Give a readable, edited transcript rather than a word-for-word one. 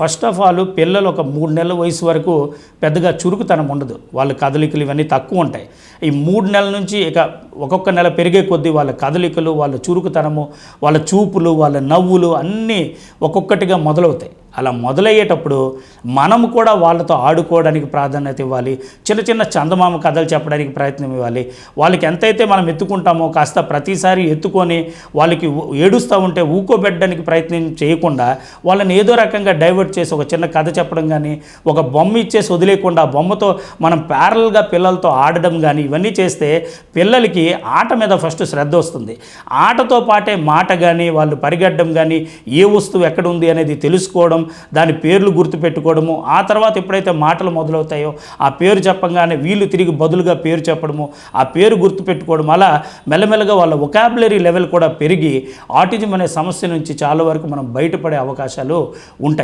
First of all పిల్లలు ఒక 3 నెలల వయసు వరకు పెద్దగా చురుకుతనం ఉండదు. వాళ్ళ కదలికలు ఇవన్నీ తక్కువ ఉంటాయి. ఈ 3 నెలల నుంచి ఇక ఒక్కొక్క నెల పెరిగే కొద్దీ వాళ్ళ కదలికలు, వాళ్ళ చురుకుతనము, వాళ్ళ చూపులు, వాళ్ళ నవ్వులు అన్నీ ఒక్కొక్కటిగా మొదలవుతాయి. అలా మొదలయ్యేటప్పుడు మనము కూడా వాళ్ళతో ఆడుకోవడానికి ప్రాధాన్యత ఇవ్వాలి. చిన్న చిన్న చందమామ కథలు చెప్పడానికి ప్రయత్నం ఇవ్వాలి. వాళ్ళకి ఎంతైతే మనం ఎత్తుకుంటామో కాస్త ప్రతిసారి ఎత్తుకొని వాళ్ళకి ఏడుస్తూ ఉంటే ఊకోబెట్టడానికి ప్రయత్నం చేయకుండా వాళ్ళని ఏదో రకంగా డైవర్ట్ చేసి ఒక చిన్న కథ చెప్పడం కానీ, ఒక బొమ్మ ఇచ్చేసి వదిలేయకుండా ఆ బొమ్మతో మనం ప్యారల్గా పిల్లలతో ఆడడం కానీ ఇవన్నీ చేస్తే పిల్లలకి ఆట మీద ఫస్ట్ శ్రద్ధ వస్తుంది. ఆటతో పాటే మాట కానీ, వాళ్ళు పరిగెట్టడం కానీ, ఏ వస్తువు ఎక్కడ ఉంది అనేది తెలుసుకోవడం, దాని పేర్లు గుర్తుపెట్టుకోవడము, ఆ తర్వాత ఎప్పుడైతే మాటలు మొదలవుతాయో ఆ పేరు చెప్పంగానే వీళ్ళు తిరిగి బదులుగా పేరు చెప్పడము, ఆ పేరు గుర్తుపెట్టుకోవడం, అలా మెల్లమెల్లగా వాళ్ళ వొకాబులరీ లెవెల్ కూడా పెరిగి ఆటిజం అనే సమస్య నుంచి చాలా వరకు మనం బయటపడే అవకాశాలు ఉంటాయి.